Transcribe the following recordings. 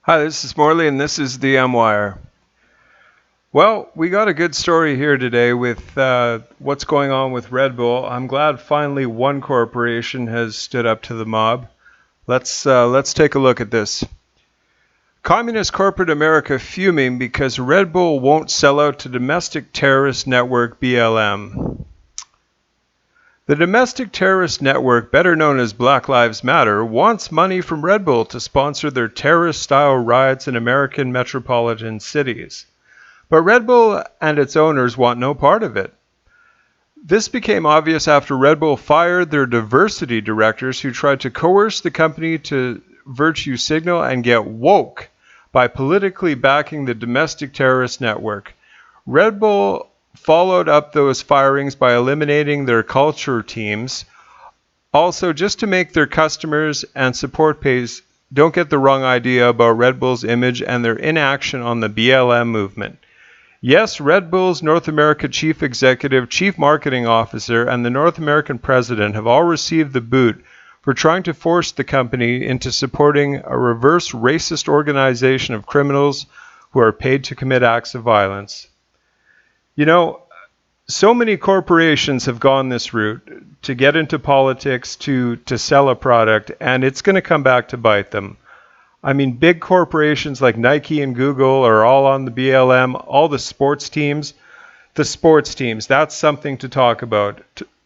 Hi, this is Morley, and this is the M-Wire. Well, we got a good story here today with what's going on with Red Bull. I'm glad finally one corporation has stood up to the mob. Let's take a look at this. Communist corporate America fuming because Red Bull won't sell out to domestic terrorist network BLM. The domestic terrorist network, better known as Black Lives Matter, wants money from Red Bull to sponsor their terrorist-style riots in American metropolitan cities. But Red Bull and its owners want no part of it. This became obvious after Red Bull fired their diversity directors who tried to coerce the company to virtue signal and get woke by politically backing the domestic terrorist network. Red Bull followed up those firings by eliminating their culture teams. Also, just to make their customers and support base don't get the wrong idea about Red Bull's image and their inaction on the BLM movement. Yes, Red Bull's North America Chief Executive, Chief Marketing Officer, and the North American President have all received the boot for trying to force the company into supporting a reverse racist organization of criminals who are paid to commit acts of violence. You know, so many corporations have gone this route to get into politics to sell a product, and it's going to come back to bite them. I mean, big corporations like Nike and Google are all on the BLM, all the sports teams, that's something to talk about.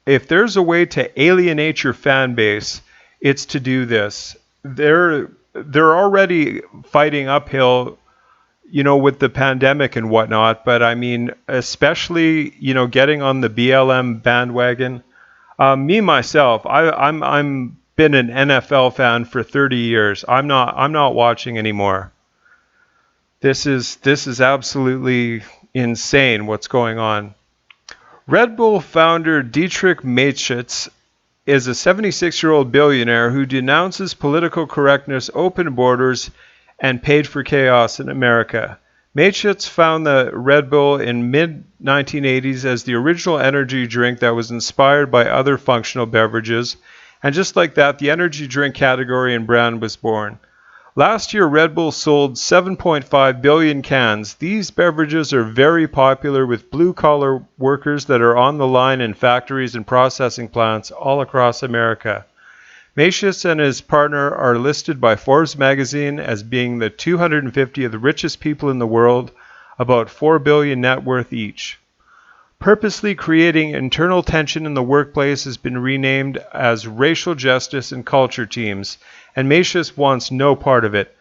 If there's a way to alienate your fan base, it's to do this. They're already fighting uphill, with the pandemic and whatnot, but I mean, especially, getting on the BLM bandwagon. Me myself, I'm been an NFL fan for 30 years. I'm not watching anymore. This is absolutely insane what's going on. Red Bull founder Dietrich Mateschitz is a 76-year-old billionaire who denounces political correctness, open borders, and paid for chaos in America. Mateschitz found the Red Bull in mid-1980s as the original energy drink that was inspired by other functional beverages, and just like that, the energy drink category and brand was born. Last year, Red Bull sold 7.5 billion cans. These beverages are very popular with blue-collar workers that are on the line in factories and processing plants all across America. Mateschitz and his partner are listed by Forbes magazine as being the 250 of the richest people in the world, about $4 billion net worth each. Purposely creating internal tension in the workplace has been renamed as racial justice and culture teams, and Mateschitz wants no part of it.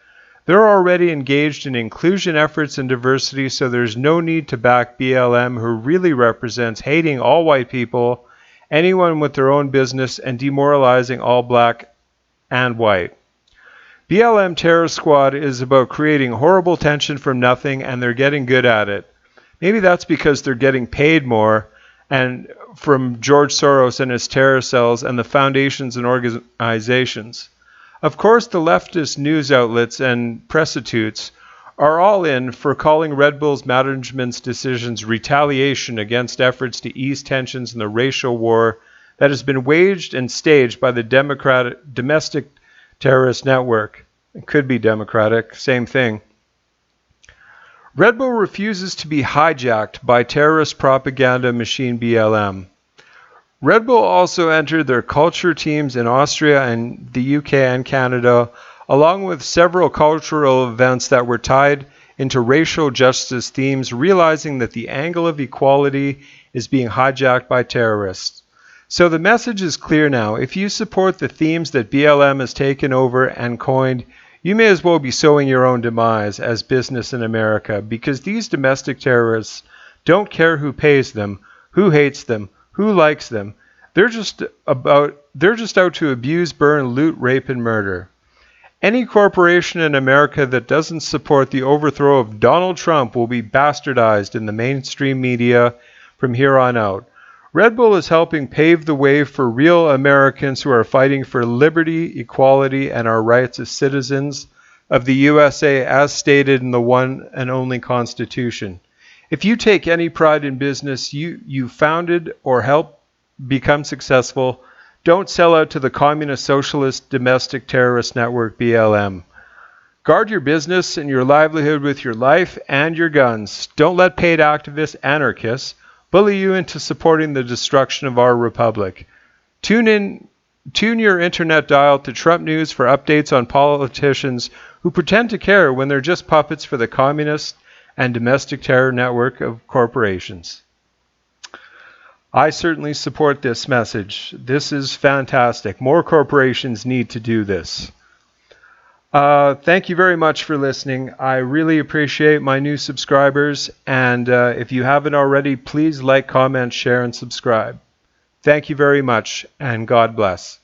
They're already engaged in inclusion efforts and diversity, so there's no need to back BLM, who really represents hating all white people, anyone with their own business, and demoralizing all black and white. BLM Terror Squad is about creating horrible tension from nothing, and they're getting good at it. Maybe that's because they're getting paid more and from George Soros and his terror cells and the foundations and organizations. Of course, the leftist news outlets and prostitutes are all in for calling Red Bull's management's decisions retaliation against efforts to ease tensions in the racial war that has been waged and staged by the domestic terrorist network. It could be democratic, same thing. Red Bull refuses to be hijacked by terrorist propaganda machine BLM. Red Bull also entered their culture teams in Austria and the UK and Canada, along with several cultural events that were tied into racial justice themes, realizing that the angle of equality is being hijacked by terrorists. So the message is clear now. If you support the themes that BLM has taken over and coined, you may as well be sowing your own demise as business in America, because these domestic terrorists don't care who pays them, who hates them, who likes them. They're just out to abuse, burn, loot, rape, and murder. Any corporation in America that doesn't support the overthrow of Donald Trump will be bastardized in the mainstream media from here on out. Red Bull is helping pave the way for real Americans who are fighting for liberty, equality, and our rights as citizens of the USA as stated in the one and only Constitution. If you take any pride in business you founded or helped become, don't sell out to the communist socialist domestic terrorist network BLM. Guard your business and your livelihood with your life and your guns. Don't let paid activist anarchists bully you into supporting the destruction of our republic. Tune your internet dial to Trump News for updates on politicians who pretend to care when they're just puppets for the communist and domestic terror network of corporations. I certainly support this message. This is fantastic. More corporations need to do this. Thank you very much for listening. I really appreciate my new subscribers, and if you haven't already, please like, comment, share, and subscribe. Thank you very much, and God bless.